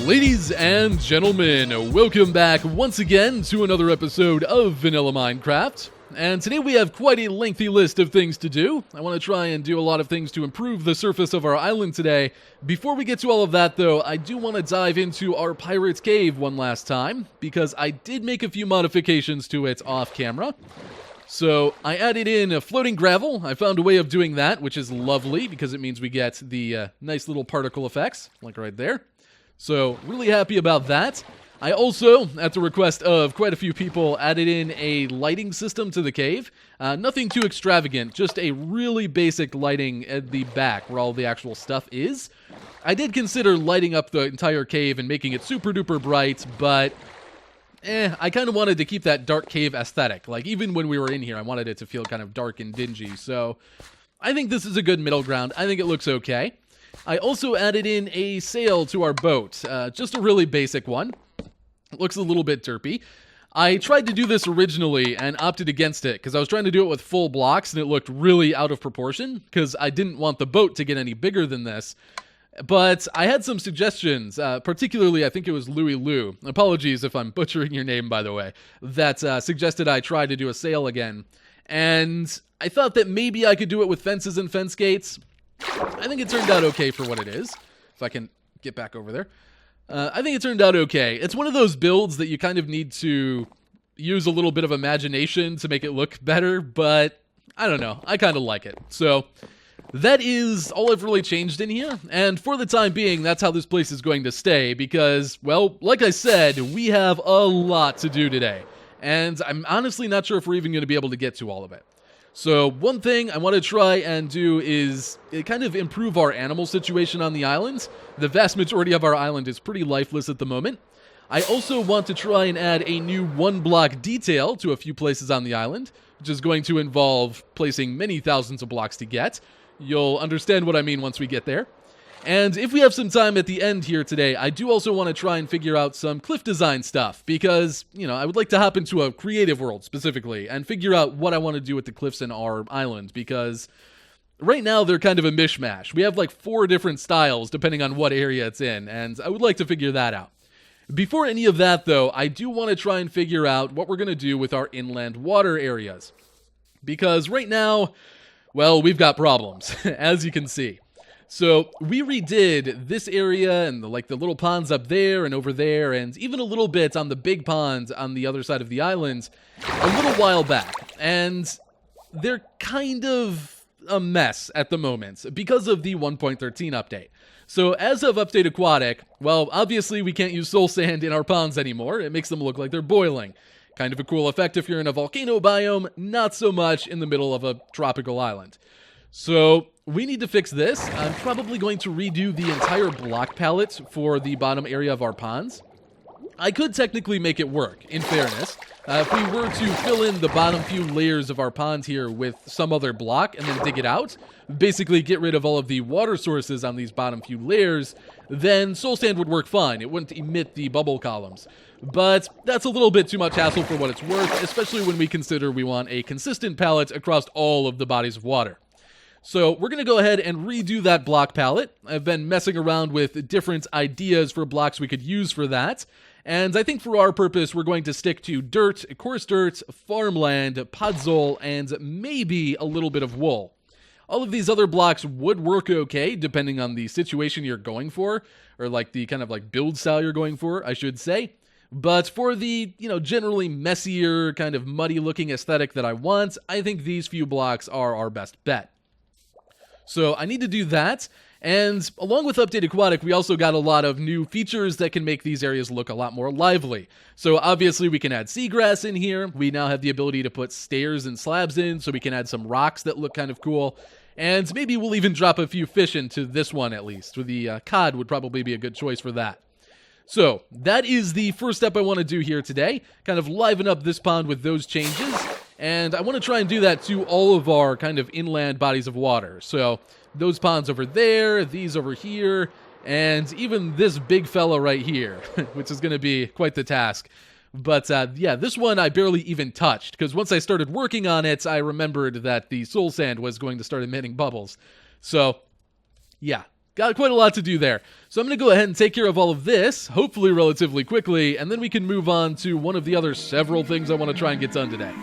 Ladies and gentlemen, welcome back once again to another episode of Vanilla Minecraft. And today we have quite a lengthy list of things to do. I want to try and do a lot of things to improve the surface of our island today. Before we get to all of that though, I do want to dive into our Pirate's Cave one last time, because I did make a few modifications to it off camera. So I added in a floating gravel. I found a way of doing that, which is lovely, because it means we get the nice little particle effects, like right there. So really happy about that. I also, at the request of quite a few people, added in a lighting system to the cave. Nothing too extravagant, just a really basic lighting at the back where all the actual stuff is. I did consider lighting up the entire cave and making it super duper bright, but I kind of wanted to keep that dark cave aesthetic. Like, even when we were in here, I wanted it to feel kind of dark and dingy. So I think this is a good middle ground. I think it looks okay. I also added in a sail to our boat, just a really basic one. It looks a little bit derpy. I tried to do this originally and opted against it because I was trying to do it with full blocks and it looked really out of proportion because I didn't want the boat to get any bigger than this. But I had some suggestions, particularly I think it was Louie Lou, apologies if I'm butchering your name by the way, that suggested I try to do a sail again. And I thought that maybe I could do it with fences and fence gates. I think it turned out okay for what it is, if I can get back over there. I think it turned out okay. It's one of those builds that you kind of need to use a little bit of imagination to make it look better, but I don't know. I kind of like it. So that is all I've really changed in here, and for the time being, that's how this place is going to stay because, well, like I said, we have a lot to do today, and I'm honestly not sure if we're even going to be able to get to all of it. So one thing I want to try and do is kind of improve our animal situation on the island. The vast majority of our island is pretty lifeless at the moment. I also want to try and add a new one-block detail to a few places on the island, which is going to involve placing many thousands of blocks to get. You'll understand what I mean once we get there. And if we have some time at the end here today, I do also want to try and figure out some cliff design stuff because, I would like to hop into a creative world specifically and figure out what I want to do with the cliffs in our island because right now they're kind of a mishmash. We have like 4 different styles depending on what area it's in, and I would like to figure that out. Before any of that though, I do want to try and figure out what we're going to do with our inland water areas because right now, well, we've got problems, as you can see. So we redid this area and the little ponds up there and over there and even a little bit on the big pond on the other side of the island a little while back. And they're kind of a mess at the moment because of the 1.13 update. So as of Update Aquatic, well, obviously we can't use soul sand in our ponds anymore. It makes them look like they're boiling. Kind of a cool effect if you're in a volcano biome, not so much in the middle of a tropical island. So we need to fix this. I'm probably going to redo the entire block palette for the bottom area of our ponds. I could technically make it work, in fairness. If we were to fill in the bottom few layers of our pond here with some other block and then dig it out, basically get rid of all of the water sources on these bottom few layers, then soul sand would work fine. It wouldn't emit the bubble columns. But that's a little bit too much hassle for what it's worth, especially when we consider we want a consistent palette across all of the bodies of water. So we're going to go ahead and redo that block palette. I've been messing around with different ideas for blocks we could use for that. And I think for our purpose, we're going to stick to dirt, coarse dirt, farmland, podzol, and maybe a little bit of wool. All of these other blocks would work okay, depending on the situation you're going for, or the kind of build style you're going for, I should say. But for the, generally messier, kind of muddy looking aesthetic that I want, I think these few blocks are our best bet. So I need to do that, and along with Update Aquatic, we also got a lot of new features that can make these areas look a lot more lively. So obviously we can add seagrass in here, we now have the ability to put stairs and slabs in, so we can add some rocks that look kind of cool, and maybe we'll even drop a few fish into this one at least. The cod would probably be a good choice for that. So that is the first step I want to do here today, kind of liven up this pond with those changes. And I want to try and do that to all of our kind of inland bodies of water. So those ponds over there, these over here, and even this big fella right here, which is going to be quite the task. But yeah, this one I barely even touched, because once I started working on it, I remembered that the soul sand was going to start emitting bubbles. So yeah, got quite a lot to do there. So I'm going to go ahead and take care of all of this, hopefully relatively quickly, and then we can move on to one of the other several things I want to try and get done today.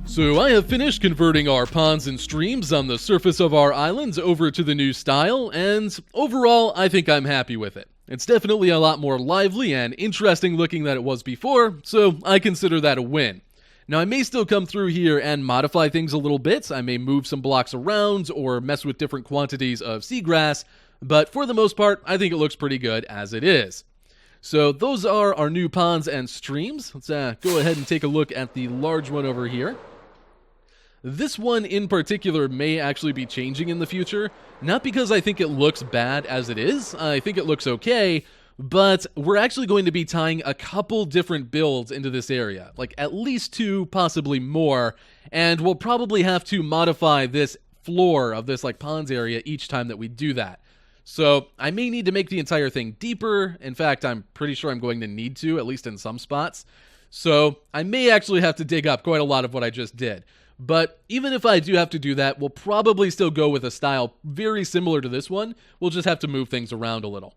So I have finished converting our ponds and streams on the surface of our islands over to the new style, and overall I think I'm happy with it. It's definitely a lot more lively and interesting looking than it was before, so I consider that a win. Now I may still come through here and modify things a little bit. I may move some blocks around or mess with different quantities of seagrass, but for the most part I think it looks pretty good as it is. So those are our new ponds and streams. Let's go ahead and take a look at the large one over here. This one in particular may actually be changing in the future, not because I think it looks bad as it is, I think it looks okay, but we're actually going to be tying a couple different builds into this area, like at least 2, possibly more, and we'll probably have to modify this floor of this like ponds area each time that we do that. So I may need to make the entire thing deeper. In fact, I'm pretty sure I'm going to need to, at least in some spots. So I may actually have to dig up quite a lot of what I just did. But even if I do have to do that, we'll probably still go with a style very similar to this one. We'll just have to move things around a little.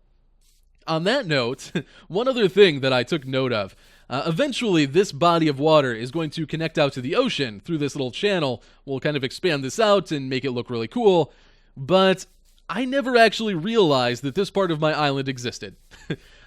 On that note, one other thing that I took note of, eventually this body of water is going to connect out to the ocean through this little channel. We'll kind of expand this out and make it look really cool, but I never actually realized that this part of my island existed.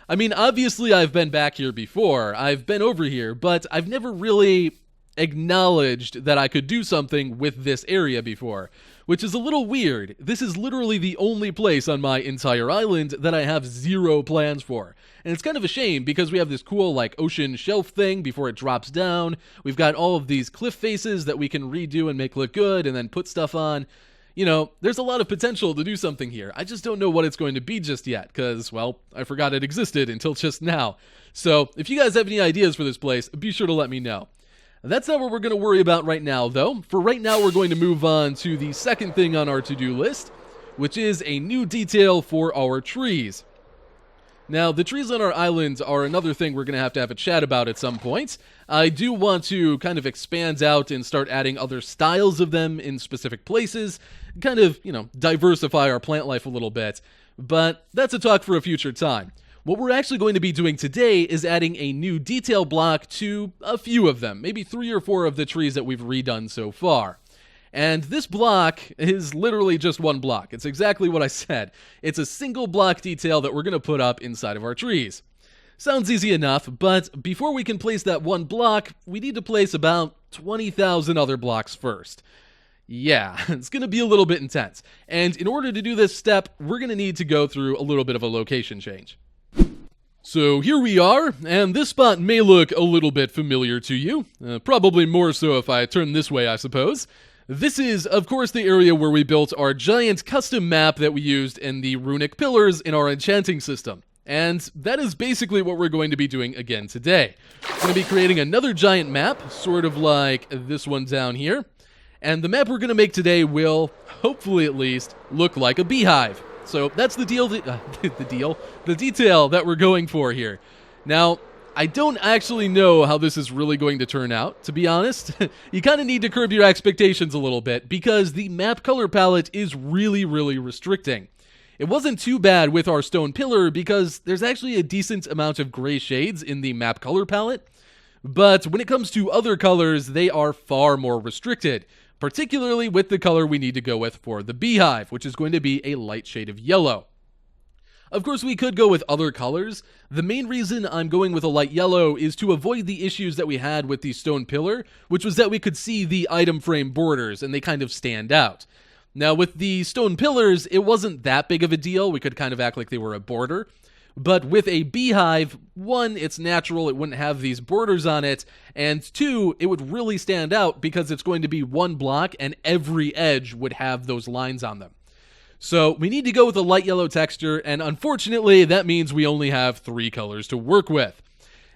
I mean, obviously I've been back here before, I've been over here, but I've never really acknowledged that I could do something with this area before, which is a little weird. This is literally the only place on my entire island that I have zero plans for. And it's kind of a shame because we have this cool like ocean shelf thing before it drops down. We've got all of these cliff faces that we can redo and make look good and then put stuff on. You know, there's a lot of potential to do something here. I just don't know what it's going to be just yet because, well, I forgot it existed until just now. So if you guys have any ideas for this place, be sure to let me know. That's not what we're going to worry about right now, though. For right now, we're going to move on to the second thing on our to-do list, which is a new detail for our trees. Now, the trees on our island are another thing we're going to have a chat about at some point. I do want to kind of expand out and start adding other styles of them in specific places, kind of, diversify our plant life a little bit, but that's a talk for a future time. What we're actually going to be doing today is adding a new detail block to a few of them, maybe 3 or 4 of the trees that we've redone so far. And this block is literally just one block. It's exactly what I said. It's a single block detail that we're going to put up inside of our trees. Sounds easy enough, but before we can place that one block, we need to place about 20,000 other blocks first. Yeah, it's going to be a little bit intense. And in order to do this step, we're going to need to go through a little bit of a location change. So here we are, and this spot may look a little bit familiar to you. Probably more so if I turn this way, I suppose. This is, of course, the area where we built our giant custom map that we used in the runic pillars in our enchanting system. And that is basically what we're going to be doing again today. We're going to be creating another giant map, sort of like this one down here. And the map we're going to make today will, hopefully at least, look like a beehive. So that's the detail that we're going for here. Now, I don't actually know how this is really going to turn out, to be honest. You kind of need to curb your expectations a little bit because the map color palette is really, really restricting. It wasn't too bad with our stone pillar because there's actually a decent amount of gray shades in the map color palette, but when it comes to other colors, they are far more restricted, particularly with the color we need to go with for the beehive, which is going to be a light shade of yellow. Of course, we could go with other colors. The main reason I'm going with a light yellow is to avoid the issues that we had with the stone pillar, which was that we could see the item frame borders and they kind of stand out. Now, with the stone pillars, it wasn't that big of a deal. We could kind of act like they were a border. But with a beehive, one, it's natural, it wouldn't have these borders on it, and two, it would really stand out because it's going to be one block and every edge would have those lines on them. So we need to go with a light yellow texture, and unfortunately, that means we only have 3 colors to work with.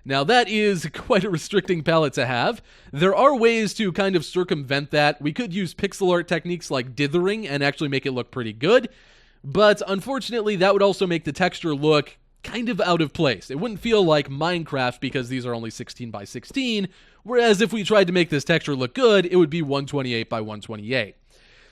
Now, that is quite a restricting palette to have. There are ways to kind of circumvent that. We could use pixel art techniques like dithering and actually make it look pretty good, but unfortunately, that would also make the texture look kind of out of place. It wouldn't feel like Minecraft because these are only 16 by 16, whereas if we tried to make this texture look good, it would be 128 by 128.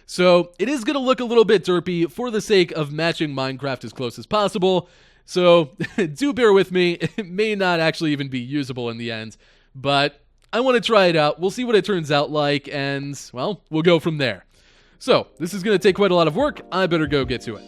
So it is going to look a little bit derpy for the sake of matching Minecraft as close as possible. So do bear with me. It may not actually even be usable in the end, but I want to try it out. We'll see what it turns out like, and, well, we'll go from there. So this is going to take quite a lot of work. I better go get to it.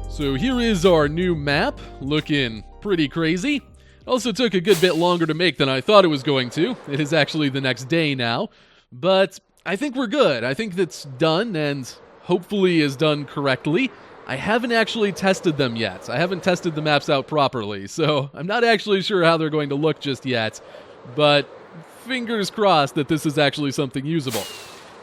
So here is our new map, looking pretty crazy. Also took a good bit longer to make than I thought it was going to. It is actually the next day now, but I think we're good. I think that's done and hopefully is done correctly. I haven't actually tested them yet. I haven't tested the maps out properly, so I'm not actually sure how they're going to look just yet, but fingers crossed that this is actually something usable.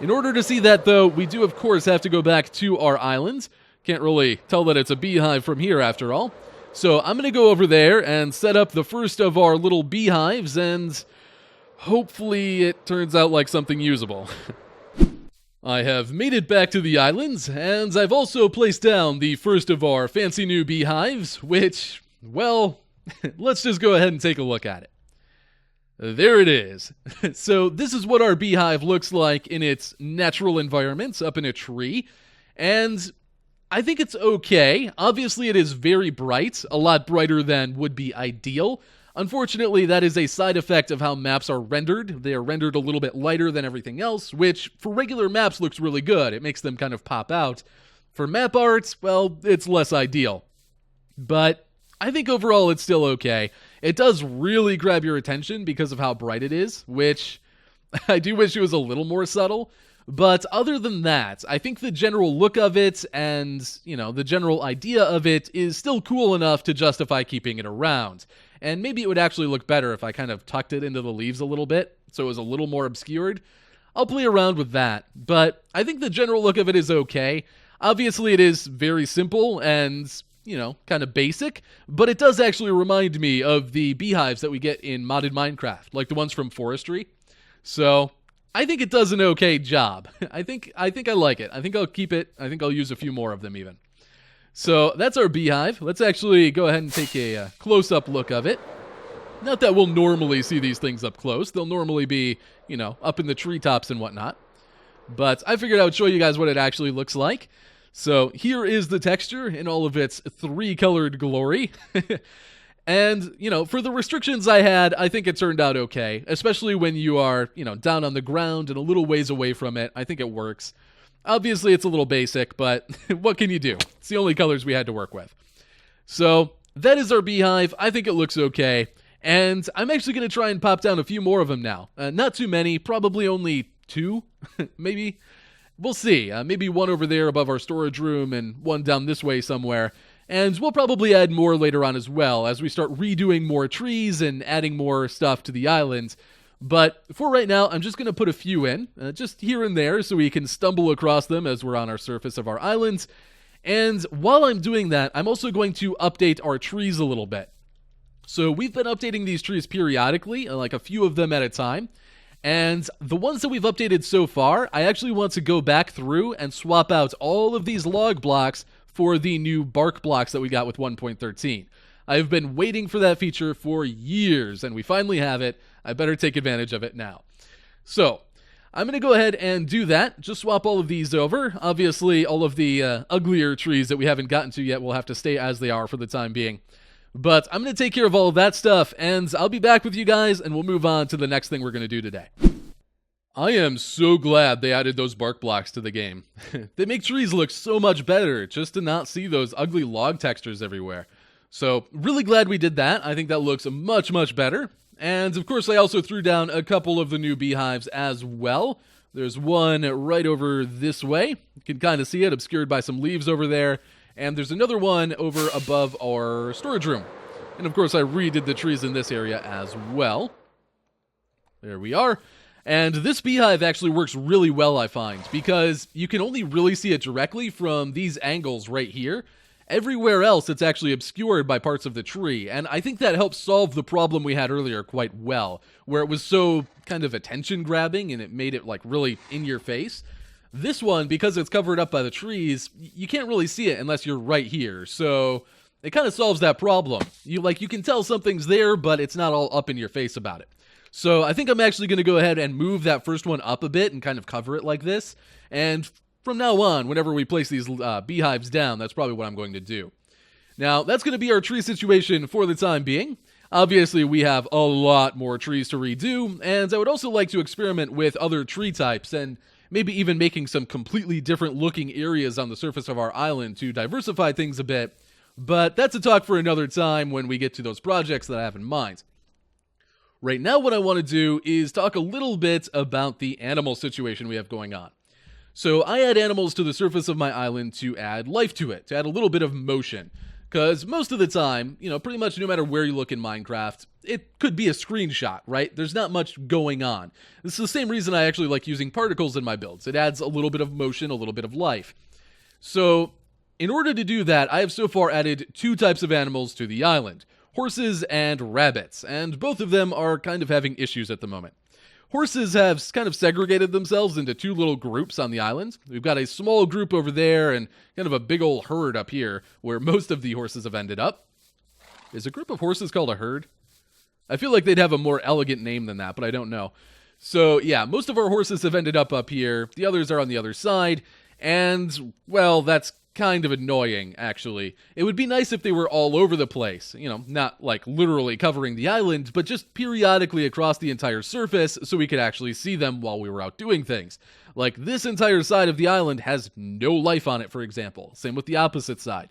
In order to see that, though, we do, of course, have to go back to our island. Can't really tell that it's a beehive from here, after all. So I'm going to go over there and set up the first of our little beehives, and hopefully it turns out like something usable. I have made it back to the islands, and I've also placed down the first of our fancy new beehives, which, well, let's just go ahead and take a look at it. There it is. So this is what our beehive looks like in its natural environment up in a tree, and I think it's okay. Obviously, it is very bright, a lot brighter than would be ideal. Unfortunately, that is a side effect of how maps are rendered. They are rendered a little bit lighter than everything else, which for regular maps looks really good. It makes them kind of pop out. For map art, well, it's less ideal. But I think overall it's still okay. It does really grab your attention because of how bright it is, which I do wish it was a little more subtle. But other than that, I think the general look of it and, the general idea of it is still cool enough to justify keeping it around. And maybe it would actually look better if I kind of tucked it into the leaves a little bit, so it was a little more obscured. I'll play around with that, but I think the general look of it is okay. Obviously, it is very simple and, kind of basic, but it does actually remind me of the beehives that we get in modded Minecraft, like the ones from Forestry. So I think it does an okay job. I think I like it. I think I'll keep it. I think I'll use a few more of them even. So that's our beehive. Let's actually go ahead and take a close-up look of it. Not that we'll normally see these things up close. They'll normally be, up in the treetops and whatnot. But I figured I would show you guys what it actually looks like. So here is the texture in all of its 3-colored glory. And, for the restrictions I had, I think it turned out okay, especially when you are, down on the ground and a little ways away from it. I think it works. Obviously, it's a little basic, but what can you do? It's the only colors we had to work with. So that is our beehive. I think it looks okay. And I'm actually going to try and pop down a few more of them now. Not too many, probably only 2, maybe. We'll see. Maybe one over there above our storage room and one down this way somewhere. And we'll probably add more later on as well as we start redoing more trees and adding more stuff to the island. But for right now, I'm just going to put a few in, just here and there, so we can stumble across them as we're on our surface of our island. And while I'm doing that, I'm also going to update our trees a little bit. So we've been updating these trees periodically, like a few of them at a time. And the ones that we've updated so far, I actually want to go back through and swap out all of these log blocks for the new bark blocks that we got with 1.13. I've been waiting for that feature for years, and we finally have it. I better take advantage of it now. So I'm going to go ahead and do that. Just swap all of these over. Obviously, all of the uglier trees that we haven't gotten to yet will have to stay as they are for the time being. But I'm going to take care of all of that stuff, and I'll be back with you guys, and we'll move on to the next thing we're going to do today. I am so glad they added those bark blocks to the game. They make trees look so much better, just to not see those ugly log textures everywhere. So, really glad we did that. I think that looks much, much better. And, of course, I also threw down a couple of the new beehives as well. There's one right over this way. You can kind of see it, obscured by some leaves over there. And there's another one over above our storage room. And of course I redid the trees in this area as well. There we are. And this beehive actually works really well, I find, because you can only really see it directly from these angles right here. Everywhere else it's actually obscured by parts of the tree, and I think that helps solve the problem we had earlier quite well, where it was so kind of attention grabbing and it made it like really in your face. This one, because it's covered up by the trees, you can't really see it unless you're right here, so it kind of solves that problem. You can tell something's there, but it's not all up in your face about it. So I think I'm actually going to go ahead and move that first one up a bit and kind of cover it like this, and from now on, whenever we place these beehives down, that's probably what I'm going to do. Now, that's going to be our tree situation for the time being. Obviously, we have a lot more trees to redo, and I would also like to experiment with other tree types and maybe even making some completely different looking areas on the surface of our island to diversify things a bit, but that's a talk for another time when we get to those projects that I have in mind. Right now what I want to do is talk a little bit about the animal situation we have going on. So I add animals to the surface of my island to add life to it, to add a little bit of motion. Because most of the time, pretty much no matter where you look in Minecraft, it could be a screenshot, right? There's not much going on. This is the same reason I actually like using particles in my builds. It adds a little bit of motion, a little bit of life. So, in order to do that, I have so far added 2 types of animals to the island. Horses and rabbits, and both of them are kind of having issues at the moment. Horses have kind of segregated themselves into 2 little groups on the island. We've got a small group over there and kind of a big old herd up here where most of the horses have ended up. Is a group of horses called a herd? I feel like they'd have a more elegant name than that, but I don't know. So yeah, most of our horses have ended up here. The others are on the other side. And, well, that's kind of annoying, actually. It would be nice if they were all over the place, not like literally covering the island, but just periodically across the entire surface so we could actually see them while we were out doing things. Like this entire side of the island has no life on it, for example. Same with the opposite side.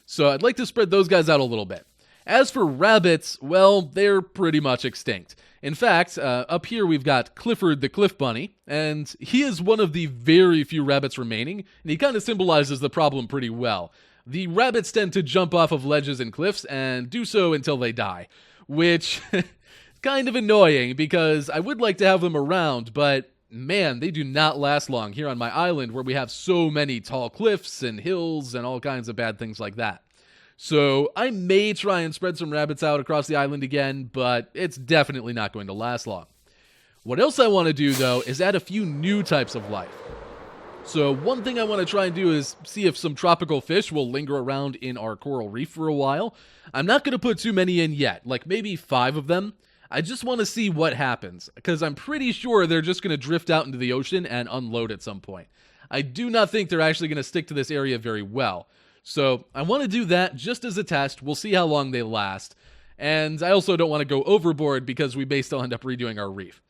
So I'd like to spread those guys out a little bit. As for rabbits, well, they're pretty much extinct. In fact, up here we've got Clifford the Cliff Bunny, and he is one of the very few rabbits remaining, and he kind of symbolizes the problem pretty well. The rabbits tend to jump off of ledges and cliffs and do so until they die, which is kind of annoying because I would like to have them around, but man, they do not last long here on my island where we have so many tall cliffs and hills and all kinds of bad things like that. So I may try and spread some rabbits out across the island again, but it's definitely not going to last long. What else I want to do, though, is add a few new types of life. So one thing I want to try and do is see if some tropical fish will linger around in our coral reef for a while. I'm not going to put too many in yet, like maybe 5 of them. I just want to see what happens, because I'm pretty sure they're just going to drift out into the ocean and unload at some point. I do not think they're actually going to stick to this area very well. So I want to do that just as a test. We'll see how long they last. And I also don't want to go overboard because we may still end up redoing our reef.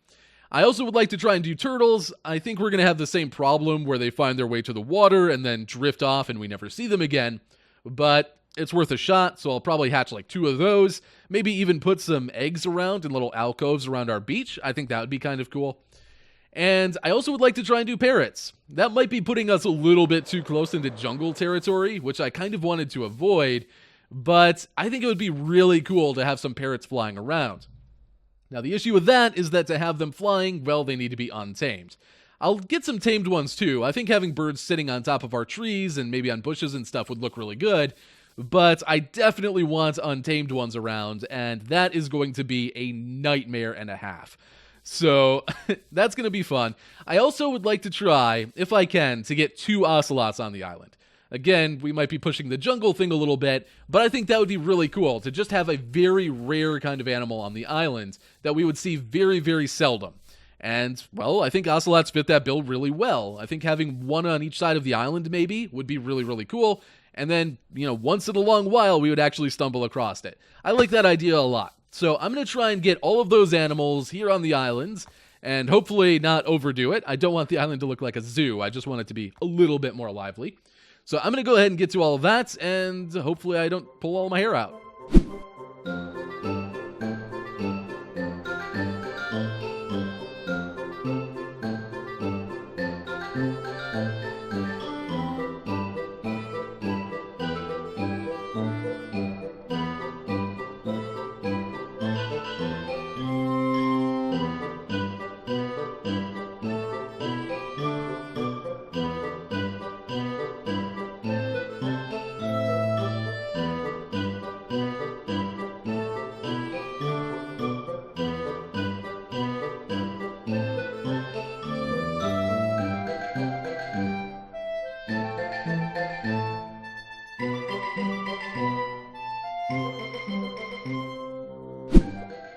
I also would like to try and do turtles. I think we're going to have the same problem where they find their way to the water and then drift off and we never see them again. But it's worth a shot, so I'll probably hatch like 2 of those. Maybe even put some eggs around in little alcoves around our beach. I think that would be kind of cool. And I also would like to try and do parrots. That might be putting us a little bit too close into jungle territory, which I kind of wanted to avoid, but I think it would be really cool to have some parrots flying around. Now, the issue with that is that to have them flying, well, they need to be untamed. I'll get some tamed ones too. I think having birds sitting on top of our trees and maybe on bushes and stuff would look really good, but I definitely want untamed ones around, and that is going to be a nightmare and a half. So that's going to be fun. I also would like to try, if I can, to get 2 ocelots on the island. Again, we might be pushing the jungle thing a little bit, but I think that would be really cool to just have a very rare kind of animal on the island that we would see very, very seldom. And, well, I think ocelots fit that bill really well. I think having 1 on each side of the island maybe would be really, really cool. And then, once in a long while, we would actually stumble across it. I like that idea a lot. So I'm going to try and get all of those animals here on the islands and hopefully not overdo it. I don't want the island to look like a zoo. I just want it to be a little bit more lively. So I'm going to go ahead and get to all of that, and hopefully I don't pull all my hair out.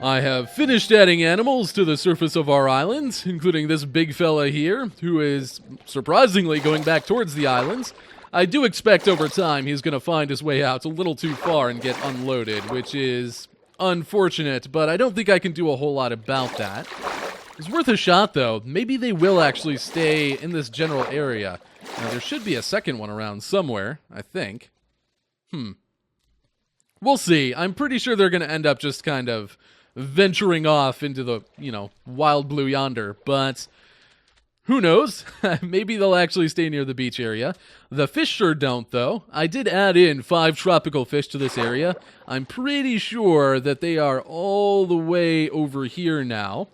I have finished adding animals to the surface of our island, including this big fella here, who is surprisingly going back towards the islands. I do expect over time he's going to find his way out a little too far and get unloaded, which is unfortunate, but I don't think I can do a whole lot about that. It's worth a shot, though. Maybe they will actually stay in this general area. Now, there should be a second one around somewhere, I think. We'll see. I'm pretty sure they're going to end up just kind of venturing off into the, wild blue yonder, but who knows? Maybe they'll actually stay near the beach area. The fish sure don't, though. I did add in 5 tropical fish to this area. I'm pretty sure that they are all the way over here now.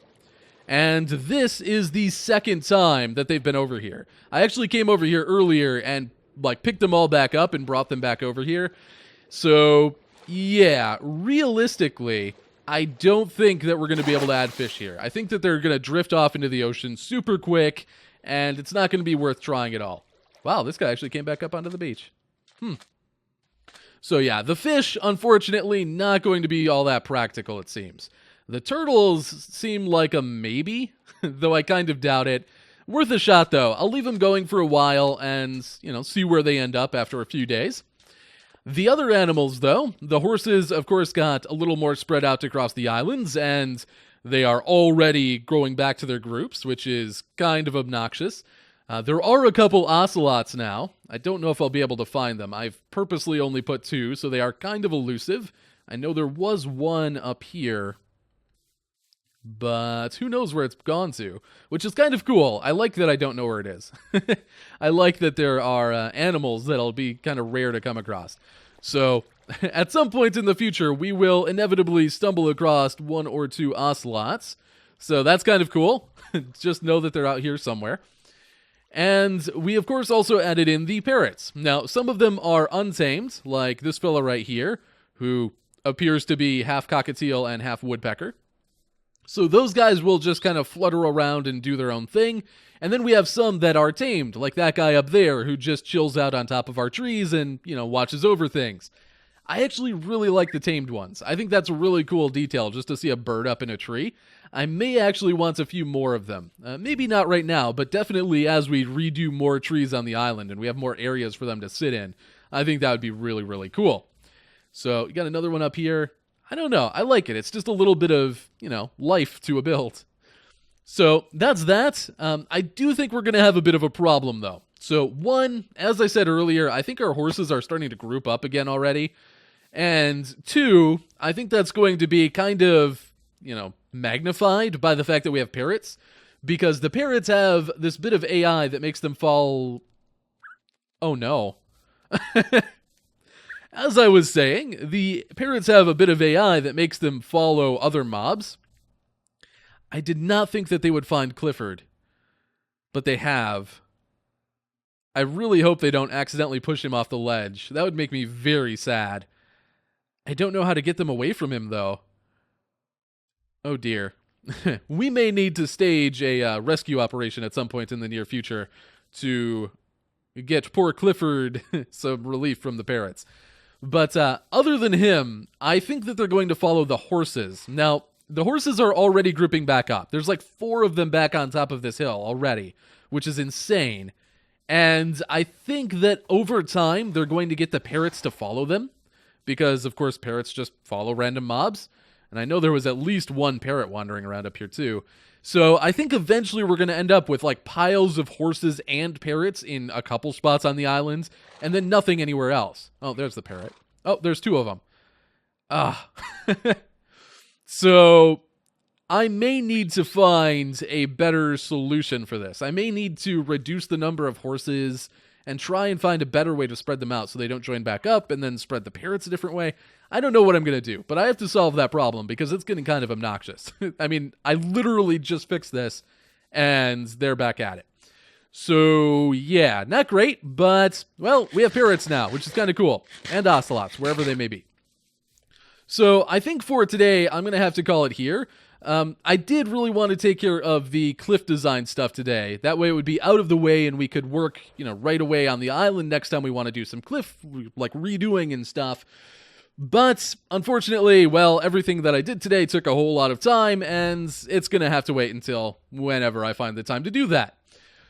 And this is the second time that they've been over here. I actually came over here earlier and, picked them all back up and brought them back over here. So, yeah, realistically, I don't think that we're going to be able to add fish here. I think that they're going to drift off into the ocean super quick, and it's not going to be worth trying at all. Wow, this guy actually came back up onto the beach. So yeah, the fish, unfortunately, not going to be all that practical, it seems. The turtles seem like a maybe, though I kind of doubt it. Worth a shot, though. I'll leave them going for a while and, see where they end up after a few days. The other animals, though, the horses, of course, got a little more spread out across the islands, and they are already going back to their groups, which is kind of obnoxious. There are a couple ocelots now. I don't know if I'll be able to find them. I've purposely only put 2, so they are kind of elusive. I know there was one up here, but who knows where it's gone to, which is kind of cool. I like that I don't know where it is. I like that there are animals that'll be kind of rare to come across. So, at some point in the future, we will inevitably stumble across 1 or 2 ocelots. So that's kind of cool. Just know that they're out here somewhere. And we, of course, also added in the parrots. Now, some of them are untamed, like this fella right here, who appears to be half cockatiel and half woodpecker. So those guys will just kind of flutter around and do their own thing. And then we have some that are tamed, like that guy up there who just chills out on top of our trees and, watches over things. I actually really like the tamed ones. I think that's a really cool detail, just to see a bird up in a tree. I may actually want a few more of them. Maybe not right now, but definitely as we redo more trees on the island and we have more areas for them to sit in. I think that would be really, really cool. So, you got another one up here. I don't know. I like it. It's just a little bit of, life to a build. So that's that. I do think we're going to have a bit of a problem, though. So one, as I said earlier, I think our horses are starting to group up again already. And two, I think that's going to be kind of, magnified by the fact that we have parrots. Because the parrots have this bit of AI that makes them fall... Oh no. As I was saying, the parrots have a bit of AI that makes them follow other mobs. I did not think that they would find Clifford, but they have. I really hope they don't accidentally push him off the ledge. That would make me very sad. I don't know how to get them away from him, though. Oh dear. We may need to stage a rescue operation at some point in the near future to get poor Clifford some relief from the parrots. But other than him, I think that they're going to follow the horses. Now, the horses are already grouping back up. There's like 4 of them back on top of this hill already, which is insane. And I think that over time, they're going to get the parrots to follow them. Because, of course, parrots just follow random mobs. And I know there was at least one parrot wandering around up here, too. So I think eventually we're going to end up with like piles of horses and parrots in a couple spots on the island, and then nothing anywhere else. Oh, there's the parrot. Oh, there's 2 of them. Ah. So I may need to find a better solution for this. I may need to reduce the number of horses and try and find a better way to spread them out so they don't join back up and then spread the parrots a different way. I don't know what I'm going to do, but I have to solve that problem because it's getting kind of obnoxious. I mean, I literally just fixed this and they're back at it. So, yeah, not great, but, well, we have parrots now, which is kind of cool. And ocelots, wherever they may be. So, I think for today, I'm going to have to call it here. I did really want to take care of the cliff design stuff today. That way it would be out of the way and we could work, right away on the island next time we want to do some cliff, like, redoing and stuff. But, unfortunately, well, everything that I did today took a whole lot of time, and it's going to have to wait until whenever I find the time to do that.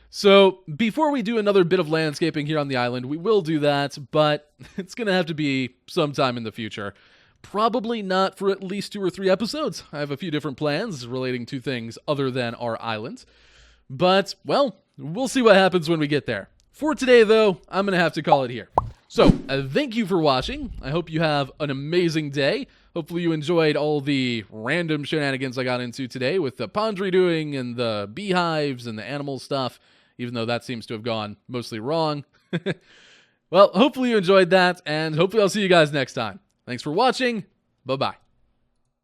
So, before we do another bit of landscaping here on the island, we will do that, but it's going to have to be sometime in the future. Probably not for at least 2 or 3 episodes. I have a few different plans relating to things other than our island. But, well, we'll see what happens when we get there. For today, though, I'm going to have to call it here. So, thank you for watching. I hope you have an amazing day. Hopefully you enjoyed all the random shenanigans I got into today with the pond redoing and the beehives and the animal stuff, even though that seems to have gone mostly wrong. Well, hopefully you enjoyed that, and hopefully I'll see you guys next time. Thanks for watching. Bye-bye.